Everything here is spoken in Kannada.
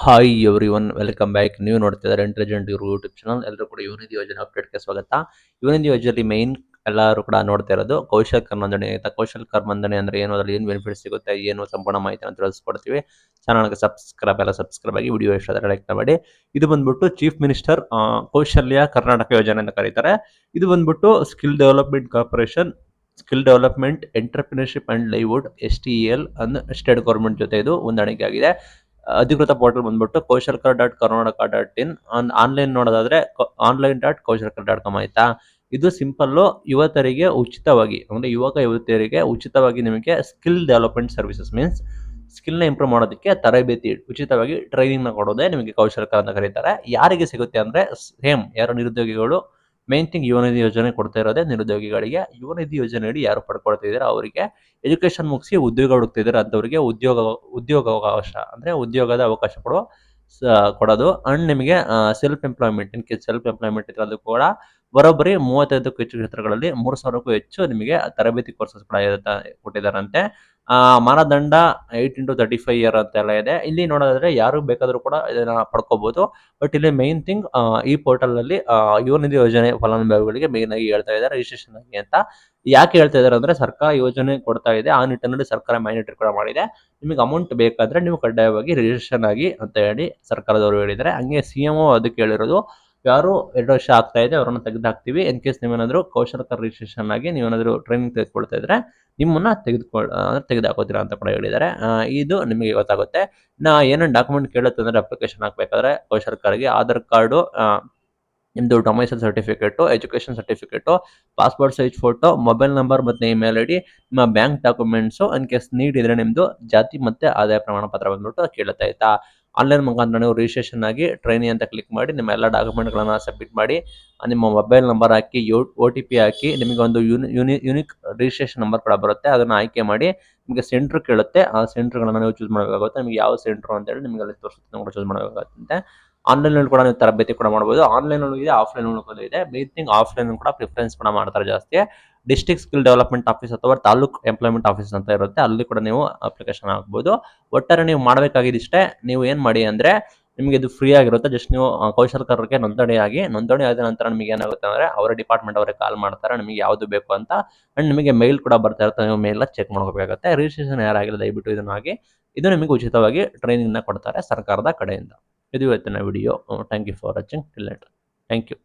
Hi everyone welcome back. ನೀವು ನೋಡ್ತಿದ್ದಾರೆ ಇಂಟೆಲಿಜೆಂಟ್ ಇವರು ಯೂಟ್ಯೂಬ್ ಚಾನಲ್. ಎಲ್ಲರೂ ಕೂಡ ಯುವನಿಧಿ ಯೋಜನೆ ಅಪ್ಡೇಟ್ಗೆ ಸ್ವಾಗತ. ಯುವನಿಧಿ ಯೋಜನೆಯಲ್ಲಿ ಮೈನ್ ಎಲ್ಲರೂ ಕೂಡ ನೋಡ್ತಾ ಇರೋದು ಕೌಶಲ್ ಕರ್ ನೋಂದಣಿ ಆಯ್ತಾ. ಕೌಶಲ್ ಕರ್ ನೋಂದಣಿ ಅಂದ್ರೆ ಏನು, ಅದರಲ್ಲಿ ಏನು ಬೆನಿಫಿಟ್ ಸಿಗುತ್ತೆ, ಏನು ಸಂಪೂರ್ಣ ಮಾಹಿತಿಯನ್ನು ತಿಳಿಸ್ಕೊಡ್ತೀವಿ. ಚಾನಲ್ಗೆ ಸಬ್ಸ್ಕ್ರೈಬ್ ಆಗಿ ವಿಡಿಯೋ ಇಷ್ಟ ಆದರೆ ಲೈಕ್ ಮಾಡಿ. ಇದು ಬಂದ್ಬಿಟ್ಟು ಚೀಫ್ ಮಿನಿಸ್ಟರ್ ಕೌಶಲ್ಯ ಕರ್ನಾಟಕ ಯೋಜನೆ ಅಂತ ಕರೀತಾರೆ. ಇದು ಬಂದ್ಬಿಟ್ಟು skill development corporation, skill development entrepreneurship and livelihood STEL ಅನ್ನು ಸ್ಟೇಟ್ ಗೌರ್ಮೆಂಟ್ ಜೊತೆ ಇದು ಹೊಂದಾಣಿಕೆ ಆಗಿದೆ. ಅಧಿಕೃತ ಪೋರ್ಟಲ್ ಬಂದ್ಬಿಟ್ಟು kaushal.karnataka.in. ಆನ್ಲೈನ್ ನೋಡೋದಾದ್ರೆ online.kaushalkar.com ಆಯ್ತಾ. ಇದು ಸಿಂಪಲ್ ಯುವಕರಿಗೆ ಉಚಿತವಾಗಿ, ಅಂದ್ರೆ ಯುವಕ ಯುವತಿಯರಿಗೆ ಉಚಿತವಾಗಿ ನಿಮಗೆ skill development services means skill ನ ಇಂಪ್ರೂವ್ ಮಾಡೋದಕ್ಕೆ ತರಬೇತಿ ಉಚಿತವಾಗಿ ಟ್ರೈನಿಂಗ್ ನ ಕೊಡೋದೇ ನಿಮಗೆ ಕೌಶಲ್ಕರ್ ಅಂತ ಕರೀತಾರೆ. ಯಾರಿಗೆ ಸಿಗುತ್ತೆ ಅಂದ್ರೆ ಸೇಮ್ ಯಾರು ನಿರುದ್ಯೋಗಿಗಳು, ಮೇನ್ ಥಿಂಗ್ ಯುವನಿಧಿ ಯೋಜನೆ ಕೊಡ್ತಾ ಇರೋದೇ ನಿರುದ್ಯೋಗಿಗಳಿಗೆ. ಯುವನಿಧಿ ಯೋಜನೆಯಡಿ ಯಾರು ಪಡ್ಕೊಳ್ತಾ ಇದ್ದಾರೆ ಅವರಿಗೆ ಎಜುಕೇಶನ್ ಮುಗಿಸಿ ಉದ್ಯೋಗ ಹುಡುಕ್ತಿದ್ದಾರೆ ಅಂತವರಿಗೆ ಉದ್ಯೋಗಾವಕಾಶ ಅಂದ್ರೆ ಉದ್ಯೋಗದ ಅವಕಾಶ ಕೊಡೋದು. ಅಂಡ್ ನಿಮಗೆ self employment, in case self employment ಇದ್ರೆ ಅದು ಕೂಡ ಬರೋಬ್ಬರಿ 35ಕ್ಕೂ ಹೆಚ್ಚು ಕ್ಷೇತ್ರಗಳಲ್ಲಿ 3,000ಕ್ಕೂ ಹೆಚ್ಚು ನಿಮಗೆ ತರಬೇತಿ ಕೋರ್ಸಸ್ ಕೂಡ ಕೊಟ್ಟಿದ್ದಾರಂತೆ. ಮಾನದಂಡ 8 into 35 year ಅಂತೆಲ್ಲ ಇದೆ. ಇಲ್ಲಿ ನೋಡೋದಾದ್ರೆ ಯಾರು ಬೇಕಾದರೂ ಕೂಡ ಇದನ್ನ ಪಡ್ಕೋಬಹುದು. ಬಟ್ ಇಲ್ಲಿ ಮೈನ್ ಥಿಂಗ್ ಈ ಪೋರ್ಟಲ್ ನಲ್ಲಿ ಯುವನಿಧಿ ಯೋಜನೆ ಫಲಾನುಭವಿಗಳಿಗೆ ಮೇನ್ ಆಗಿ ಹೇಳ್ತಾ ಇದ್ದಾರೆ ರಿಜಿಸ್ಟ್ರೇಷನ್ ಆಗಿ ಅಂತ. ಯಾಕೆ ಹೇಳ್ತಾ ಇದ್ದಾರೆ ಅಂದ್ರೆ ಸರ್ಕಾರ ಯೋಜನೆ ಕೊಡ್ತಾ ಇದೆ, ಆ ನಿಟ್ಟಿನಲ್ಲಿ ಸರ್ಕಾರ ಮ್ಯಾಂಡೇಟರಿ ಕೂಡ ಮಾಡಿದೆ. ನಿಮಗೆ ಅಮೌಂಟ್ ಬೇಕಾದ್ರೆ ನೀವು ಕಡ್ಡಾಯವಾಗಿ ರಿಜಿಸ್ಟ್ರೇಷನ್ ಆಗಿ ಅಂತ ಹೇಳಿ ಸರ್ಕಾರದವರು ಹೇಳಿದ್ದಾರೆ. ಹಂಗೆ CM ಅದಕ್ಕೆ ಹೇಳಿರೋದು, ಯಾರು 2 ವರ್ಷ ಆಗ್ತಾ ಇದೆ ಅವರನ್ನು ತೆಗೆದು ಹಾಕ್ತೀವಿ. ಇನ್ ಕೇಸ್ ನೀವೇನಾದ್ರು ಕೌಶಲ್ಕರ್ ರಿಜಿಸ್ಟ್ರೇಷನ್ ಆಗಿ ನೀವೇನಾದ್ರು ಟ್ರೈನಿಂಗ್ ತೆಗೆದುಕೊಳ್ತಾ ಇದ್ರೆ ನಿಮ್ಮನ್ನ ತೆಗೆದು ಹಾಕೋತೀರಾ ಅಂತ ಕೂಡ ಹೇಳಿದ್ದಾರೆ. ಇದು ನಿಮಗೆ ಗೊತ್ತಾಗುತ್ತೆ. ಏನೇನು ಡಾಕ್ಯುಮೆಂಟ್ ಕೇಳುತ್ತೆ ಅಂದ್ರೆ ಅಪ್ಲಿಕೇಶನ್ ಹಾಕ್ಬೇಕಾದ್ರೆ ಕೌಶಲ್ಕರ್ಗೆ ಆಧಾರ್ ಕಾರ್ಡು, ನಿಮ್ಮದು domicile certificate, education certificate, passport size photo, mobile number ಮತ್ತು ಇಮೇಲ್ ID, ನಿಮ್ಮ bank documents, in case need ಇದ್ರೆ ನಿಮ್ಮದು ಜಾತಿ ಮತ್ತು ಆದಾಯ ಪ್ರಮಾಣ ಪತ್ರ ಬಂದ್ಬಿಟ್ಟು ಕೇಳುತ್ತೆ ಆಯ್ತಾ. ಆನ್ಲೈನ್ ಮುಖಾಂತರ ನೀವು ರಿಜಿಸ್ಟ್ರೇಷನ್ ಆಗಿ ಟ್ರೈನಿಂಗ್ ಅಂತ ಕ್ಲಿಕ್ ಮಾಡಿ ನಿಮ್ಮ ಎಲ್ಲ ಡಾಕ್ಯುಮೆಂಟ್ಗಳನ್ನು ಸಬ್ಮಿಟ್ ಮಾಡಿ, ನಿಮ್ಮ ಮೊಬೈಲ್ ನಂಬರ್ ಹಾಕಿ OTP ಹಾಕಿ ನಿಮಗೆ ಒಂದು ಯುನಿಕ್ ರಿಜಿಸ್ಟ್ರೇಷನ್ ನಂಬರ್ ಕೂಡ ಬರುತ್ತೆ. ಅದನ್ನು ಆಯ್ಕೆ ಮಾಡಿ ನಿಮಗೆ ಸೆಂಟ್ರ್ ಕೇಳುತ್ತೆ. ಆ ಸೆಂಟ್ರ್ಗಳನ್ನು ನೀವು ಚೂಸ್ ಮಾಡಬೇಕಾಗುತ್ತೆ. ನಿಮಗೆ ಯಾವ ಸೆಂಟ್ರ್ ಅಂತೇಳಿ ನಿಮಗೆ ಅಲ್ಲಿ ತೋರಿಸುತ್ತೆ, ಕೂಡ ಚೂಸ್ ಮಾಡಬೇಕಾಗುತ್ತೆ. ಆನ್ಲೈನಲ್ಲಿ ಕೂಡ ನೀವು ತರಬೇತಿ ಕೂಡ ಮಾಡ್ಬೋದು. ಆನ್ಲೈನ್ ಇದೆ, ಆಫ್ಲೈನ್ ಕೂಡ ಇದೆ. ಮೇನ್ ಥಿಂಗ್ ಆಫ್ಲೈನ್ ಕೂಡ ಪ್ರಿಫರೆನ್ಸ್ ಕೂಡ ಮಾಡ್ತಾರೆ ಜಾಸ್ತಿ. ಡಿಸ್ಟ್ರಿಕ್ಟ್ ಸ್ಕಿಲ್ ಡೆವಲಪ್ಮೆಂಟ್ ಆಫೀಸ್ ಅಥವಾ ತಾಲೂಕ್ ಎಂಪ್ಲಾಯ್ಮೆಂಟ್ ಆಫೀಸ್ ಅಂತ ಇರುತ್ತೆ, ಅಲ್ಲಿ ಕೂಡ ನೀವು ಅಪ್ಲಿಕೇಶನ್ ಹಾಕ್ಬೋದು. ಒಟ್ಟಾರೆ ನೀವು ಮಾಡಬೇಕಾಗಿದ್ದಿಷ್ಟೇ. ನೀವು ಏನು ಮಾಡಿ ಅಂದ್ರೆ ನಿಮಗೆ ಇದು ಫ್ರೀ ಆಗಿರುತ್ತೆ. ಜಸ್ಟ್ ನೀವು ಕೌಶಲ್ಕರ್ಗೆ ನೋಂದಣಿ ಆದ ನಂತರ ನಿಮಗೆ ಏನಾಗುತ್ತೆ ಅಂದ್ರೆ ಅವರ ಡಿಪಾರ್ಟ್ಮೆಂಟ್ ಅವರೇ ಕಾಲ್ ಮಾಡ್ತಾರೆ ನಿಮಗೆ ಯಾವುದು ಬೇಕು ಅಂತ. ಅಂಡ್ ನಿಮಗೆ ಮೇಲ್ ಕೂಡ ಬರ್ತಾ ಇರುತ್ತೆ, ನೀವು ಮೇಲ್ ಚೆಕ್ ಮಾಡ್ಕೋಬೇಕಾಗುತ್ತೆ. ರಿಜಿಸ್ಟ್ರೇಷನ್ ಯಾರಾಗಿಲ್ಲ ದಯವಿಟ್ಟು ಇದನ್ನ ಆಗಿ. ಇದು ನಿಮಗೆ ಉಚಿತವಾಗಿ ಟ್ರೈನಿಂಗ್ ನ ಕೊಡ್ತಾರೆ ಸರ್ಕಾರದ ಕಡೆಯಿಂದ. ಇದು ಇವತ್ತಿನ video. Thank you for watching till later. Thank you.